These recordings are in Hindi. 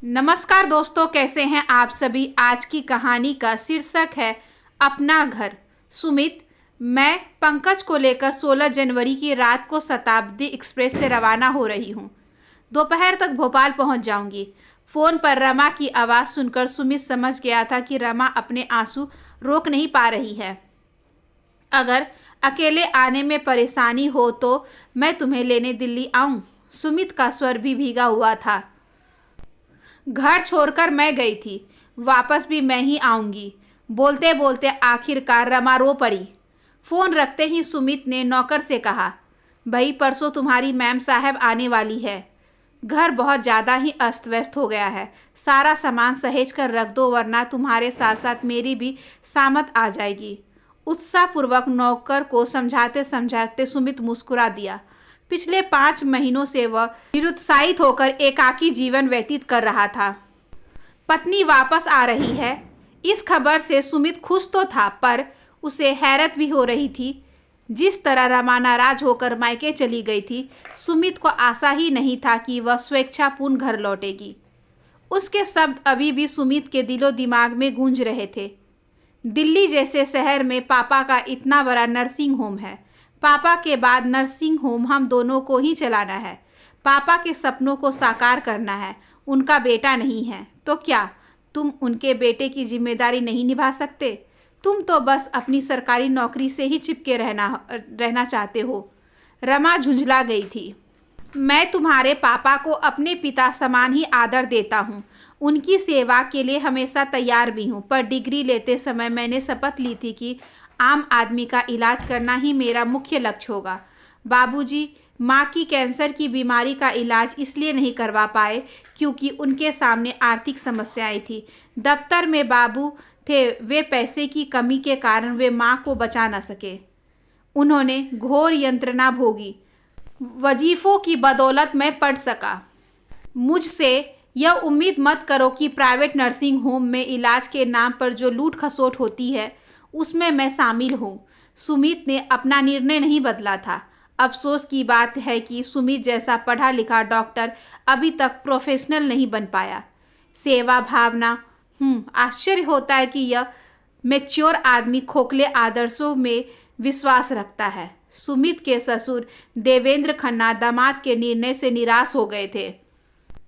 नमस्कार दोस्तों, कैसे हैं आप सभी। आज की कहानी का शीर्षक है अपना घर। सुमित, मैं पंकज को लेकर 16 जनवरी की रात को शताब्दी एक्सप्रेस से रवाना हो रही हूं। दोपहर तक भोपाल पहुंच जाऊंगी। फ़ोन पर रमा की आवाज़ सुनकर सुमित समझ गया था कि रमा अपने आंसू रोक नहीं पा रही है। अगर अकेले आने में परेशानी हो तो मैं तुम्हें लेने दिल्ली आऊं। सुमित का स्वर भी भीगा हुआ था। घर छोड़कर मैं गई थी, वापस भी मैं ही आऊंगी। बोलते बोलते आखिरकार रमा रो पड़ी। फ़ोन रखते ही सुमित ने नौकर से कहा, भाई परसों तुम्हारी मैम साहब आने वाली है। घर बहुत ज़्यादा ही अस्त व्यस्त हो गया है। सारा सामान सहेज कर रख दो, वरना तुम्हारे साथ साथ मेरी भी सामत आ जाएगी। उत्साहपूर्वक नौकर को समझाते समझाते सुमित मुस्कुरा दिया। पिछले 5 महीनों से वह निरुत्साहित होकर एकाकी जीवन व्यतीत कर रहा था। पत्नी वापस आ रही है, इस खबर से सुमित खुश तो था, पर उसे हैरत भी हो रही थी। जिस तरह रमा नाराज होकर मायके चली गई थी, सुमित को आशा ही नहीं था कि वह स्वेच्छापूर्ण घर लौटेगी। उसके शब्द अभी भी सुमित के दिलो दिमाग में गूंज रहे थे। दिल्ली जैसे शहर में पापा का इतना बड़ा नर्सिंग होम है। पापा के बाद नर्सिंग होम हम दोनों को ही चलाना है। पापा के सपनों को साकार करना है। उनका बेटा नहीं है तो क्या तुम उनके बेटे की जिम्मेदारी नहीं निभा सकते? तुम तो बस अपनी सरकारी नौकरी से ही चिपके रहना चाहते हो। रमा झुंझला गई थी। मैं तुम्हारे पापा को अपने पिता समान ही आदर देता हूँ। उनकी सेवा के लिए हमेशा तैयार भी हूँ, पर डिग्री लेते समय मैंने शपथ ली थी कि आम आदमी का इलाज करना ही मेरा मुख्य लक्ष्य होगा। बाबूजी माँ की कैंसर की बीमारी का इलाज इसलिए नहीं करवा पाए क्योंकि उनके सामने आर्थिक समस्याएं थी। दफ्तर में बाबू थे, वे पैसे की कमी के कारण वे माँ को बचा न सके। उन्होंने घोर यंत्रणा भोगी। वजीफ़ों की बदौलत मैं पढ़ सका। मुझसे यह उम्मीद मत करो कि प्राइवेट नर्सिंग होम में इलाज के नाम पर जो लूट खसोट होती है उसमें मैं शामिल हूँ। सुमित ने अपना निर्णय नहीं बदला था। अफसोस की बात है कि सुमित जैसा पढ़ा लिखा डॉक्टर अभी तक प्रोफेशनल नहीं बन पाया। सेवा भावना, आश्चर्य होता है कि यह मैच्योर आदमी खोखले आदर्शों में विश्वास रखता है। सुमित के ससुर देवेंद्र खन्ना दामाद के निर्णय से निराश हो गए थे।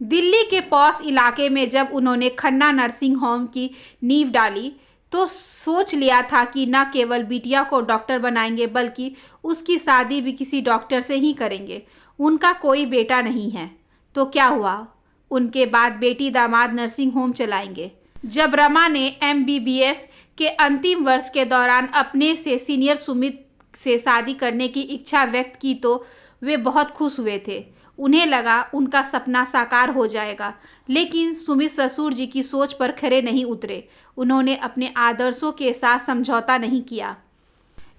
दिल्ली के पॉश इलाके में जब उन्होंने खन्ना नर्सिंग होम की नींव डाली तो सोच लिया था कि न केवल बिटिया को डॉक्टर बनाएंगे बल्कि उसकी शादी भी किसी डॉक्टर से ही करेंगे। उनका कोई बेटा नहीं है तो क्या हुआ, उनके बाद बेटी दामाद नर्सिंग होम चलाएंगे। जब रमा ने MBBS के अंतिम वर्ष के दौरान अपने से सीनियर सुमित से शादी करने की इच्छा व्यक्त की तो वे बहुत खुश हुए थे। उन्हें लगा उनका सपना साकार हो जाएगा, लेकिन सुमित ससुर जी की सोच पर खरे नहीं उतरे। उन्होंने अपने आदर्शों के साथ समझौता नहीं किया।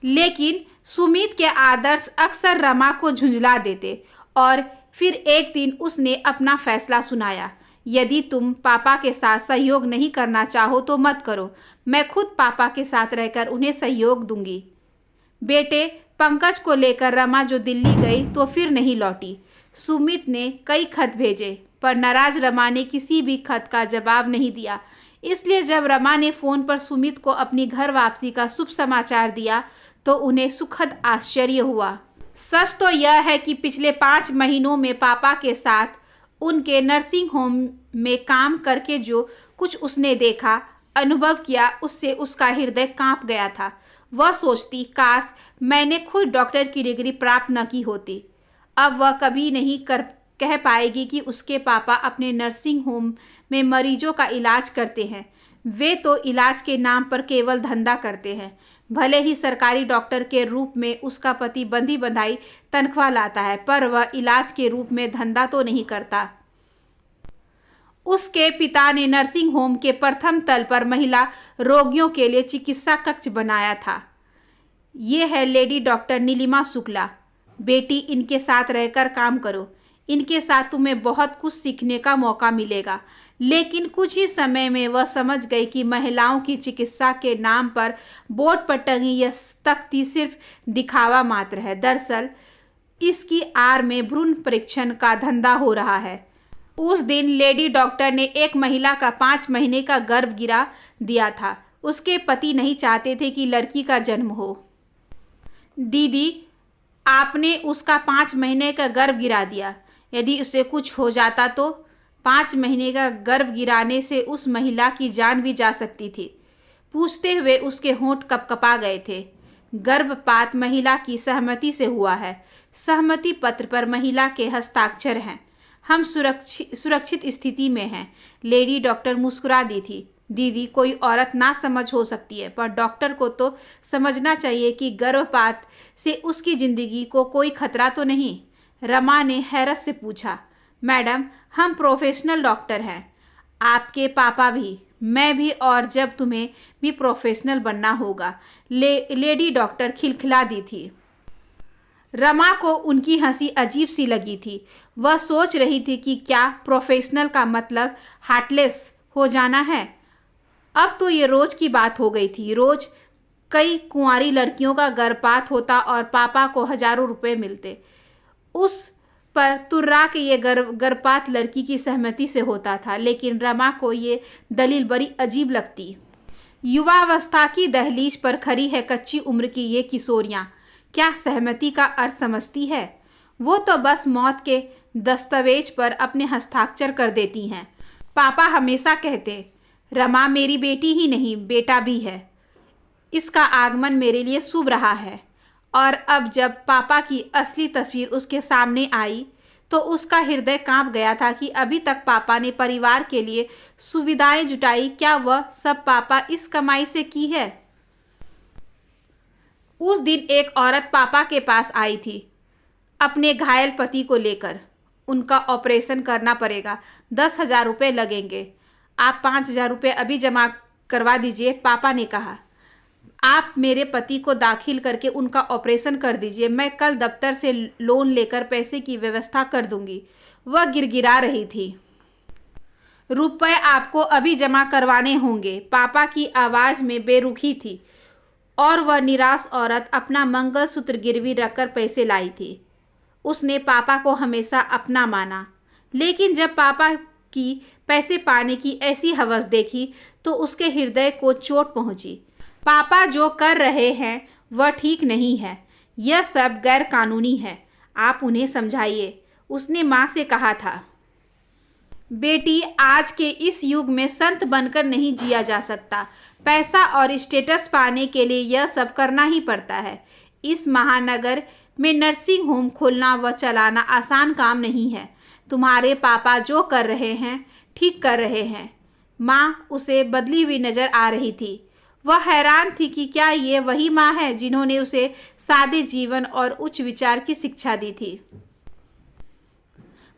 लेकिन सुमित के आदर्श अक्सर रमा को झुंझला देते और फिर एक दिन उसने अपना फैसला सुनाया। यदि तुम पापा के साथ सहयोग नहीं करना चाहो तो मत करो, मैं खुद पापा के साथ रहकर उन्हें सहयोग दूंगी। बेटे पंकज को लेकर रमा जो दिल्ली गई तो फिर नहीं लौटी। सुमित ने कई खत भेजे, पर नाराज रमा ने किसी भी खत का जवाब नहीं दिया। इसलिए जब रमा ने फ़ोन पर सुमित को अपनी घर वापसी का शुभ समाचार दिया तो उन्हें सुखद आश्चर्य हुआ। सच तो यह है कि पिछले 5 महीनों में पापा के साथ उनके नर्सिंग होम में काम करके जो कुछ उसने देखा, अनुभव किया, उससे उसका हृदय कांप गया था। वह सोचती, काश मैंने खुद डॉक्टर की डिग्री प्राप्त न की होती। अब वह कभी नहीं कह पाएगी कि उसके पापा अपने नर्सिंग होम में मरीजों का इलाज करते हैं। वे तो इलाज के नाम पर केवल धंधा करते हैं। भले ही सरकारी डॉक्टर के रूप में उसका पति बंधी बंधाई तनख्वाह लाता है, पर वह इलाज के रूप में धंधा तो नहीं करता। उसके पिता ने नर्सिंग होम के प्रथम तल पर महिला रोगियों के लिए चिकित्सा कक्ष बनाया था। ये है लेडी डॉक्टर नीलिमा शुक्ला। बेटी, इनके साथ रहकर काम करो। इनके साथ तुम्हें बहुत कुछ सीखने का मौका मिलेगा। लेकिन कुछ ही समय में वह समझ गई कि महिलाओं की चिकित्सा के नाम पर बोर्ड पर टंगी यह तख्ती सिर्फ दिखावा मात्र है। दरअसल इसकी आड़ में भ्रूण परीक्षण का धंधा हो रहा है। उस दिन लेडी डॉक्टर ने एक महिला का 5 महीने का गर्भ गिरा दिया था। उसके पति नहीं चाहते थे कि लड़की का जन्म हो। दीदी, आपने उसका 5 महीने का गर्भ गिरा दिया। यदि उसे कुछ हो जाता तो? 5 महीने का गर्भ गिराने से उस महिला की जान भी जा सकती थी। पूछते हुए उसके होंठ कपकपा गए थे। गर्भपात महिला की सहमति से हुआ है। सहमति पत्र पर महिला के हस्ताक्षर हैं। हम सुरक्षित स्थिति में हैं। लेडी डॉक्टर मुस्कुरा दी थी। दीदी, कोई औरत ना समझ हो सकती है, पर डॉक्टर को तो समझना चाहिए कि गर्भपात से उसकी ज़िंदगी को कोई खतरा तो नहीं। रमा ने हैरत से पूछा। मैडम, हम प्रोफेशनल डॉक्टर हैं। आपके पापा भी, मैं भी, और जब तुम्हें भी प्रोफेशनल बनना होगा। लेडी डॉक्टर खिलखिला दी थी। रमा को उनकी हंसी अजीब सी लगी थी। वह सोच रही थी कि क्या प्रोफेशनल का मतलब हार्टलेस हो जाना है। अब तो ये रोज़ की बात हो गई थी। रोज़ कई कुंवारी लड़कियों का गर्भपात होता और पापा को हज़ारों रुपए मिलते। उस पर तुर्रा के ये गर्भपात लड़की की सहमति से होता था, लेकिन रमा को ये दलील बड़ी अजीब लगती। युवावस्था की दहलीज पर खड़ी है कच्ची उम्र की ये किशोरियाँ क्या सहमति का अर्थ समझती है? वो तो बस मौत के दस्तावेज पर अपने हस्ताक्षर कर देती हैं। पापा हमेशा कहते, रमा मेरी बेटी ही नहीं, बेटा भी है। इसका आगमन मेरे लिए शुभ रहा है। और अब जब पापा की असली तस्वीर उसके सामने आई तो उसका हृदय कांप गया था कि अभी तक पापा ने परिवार के लिए सुविधाएं जुटाई, क्या वह सब पापा इस कमाई से की है? उस दिन एक औरत पापा के पास आई थी अपने घायल पति को लेकर। उनका ऑपरेशन करना पड़ेगा, 10,000 रुपये लगेंगे। आप 5,000 रुपये अभी जमा करवा दीजिए, पापा ने कहा। आप मेरे पति को दाखिल करके उनका ऑपरेशन कर दीजिए। मैं कल दफ्तर से लोन लेकर पैसे की व्यवस्था कर दूंगी। वह गिड़गिड़ा रही थी। रुपए आपको अभी जमा करवाने होंगे। पापा की आवाज़ में बेरुखी थी और वह निराश औरत अपना मंगलसूत्र गिरवी रखकर पैसे लाई थी। उसने पापा को हमेशा अपना माना, लेकिन जब पापा की पैसे पाने की ऐसी हवस देखी तो उसके हृदय को चोट पहुंची। पापा जो कर रहे हैं वह ठीक नहीं है। यह सब गैर कानूनी है। आप उन्हें समझाइए, उसने माँ से कहा था। बेटी, आज के इस युग में संत बनकर नहीं जिया जा सकता। पैसा और स्टेटस पाने के लिए यह सब करना ही पड़ता है। इस महानगर में नर्सिंग होम खोलना व चलाना आसान काम नहीं है। तुम्हारे पापा जो कर रहे हैं ठीक कर रहे हैं। माँ उसे बदली हुई नजर आ रही थी। वह हैरान थी कि क्या ये वही माँ है जिन्होंने उसे सादे जीवन और उच्च विचार की शिक्षा दी थी।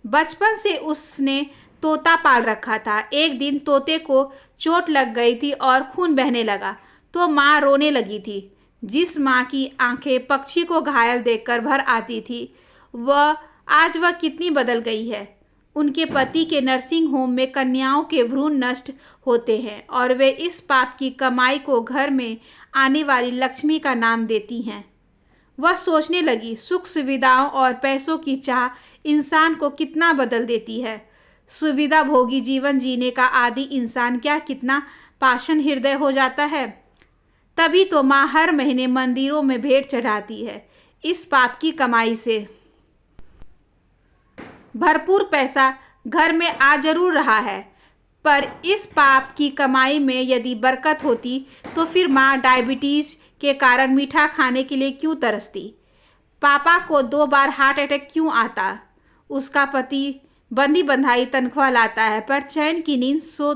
बचपन से उसने तोता पाल रखा था। एक दिन तोते को चोट लग गई थी और खून बहने लगा तो माँ रोने लगी थी। जिस माँ की आंखें पक्षी को घायल देखकर भर आती थी, आज वह कितनी बदल गई है। उनके पति के नर्सिंग होम में कन्याओं के भ्रूण नष्ट होते हैं और वे इस पाप की कमाई को घर में आने वाली लक्ष्मी का नाम देती हैं। वह सोचने लगी, सुख सुविधाओं और पैसों की चाह इंसान को कितना बदल देती है। सुविधा भोगी जीवन जीने का आदि इंसान क्या कितना पाषाण हृदय हो जाता है। तभी तो माँ हर महीने मंदिरों में भेंट चढ़ाती है। इस पाप की कमाई से भरपूर पैसा घर में आ जरूर रहा है, पर इस पाप की कमाई में यदि बरकत होती तो फिर माँ डायबिटीज़ के कारण मीठा खाने के लिए क्यों तरसती? पापा को 2 बार हार्ट अटैक क्यों आता? उसका पति बंदी बंधाई तनख्वाह लाता है, पर चैन की नींद सो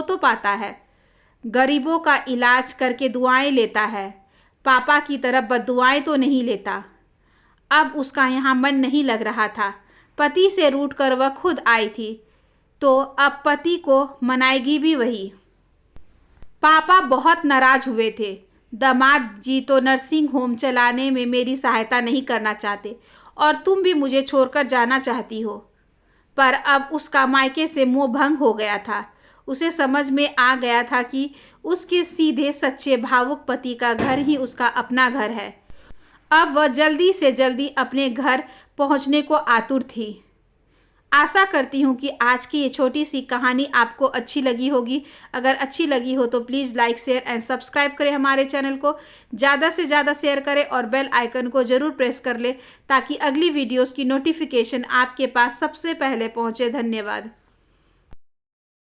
तो पाता है। गरीबों का इलाज करके दुआएं लेता है, पापा की तरफ बद्दुआएं तो नहीं लेता। अब उसका यहाँ मन नहीं लग रहा था। पति से रूठकर वह खुद आई थी, तो अब पति को मनाएगी भी वही। पापा बहुत नाराज हुए थे। दामाद जी तो नर्सिंग होम चलाने में मेरी सहायता नहीं करना चाहते और तुम भी मुझे छोड़कर जाना चाहती हो। पर अब उसका मायके से मोह भंग हो गया था। उसे समझ में आ गया था कि उसके सीधे सच्चे भावुक पति का घर ही उसका अपना घर है। अब वह जल्दी से जल्दी अपने घर पहुंचने को आतुर थी। आशा करती हूँ कि आज की ये छोटी सी कहानी आपको अच्छी लगी होगी। अगर अच्छी लगी हो तो please like, share and subscribe करें हमारे चैनल को। ज़्यादा से ज़्यादा शेयर करें और बेल आइकन को ज़रूर प्रेस कर लें ताकि अगली वीडियोज़ की नोटिफिकेशन आपके पास सबसे पहले पहुँचे। धन्यवाद।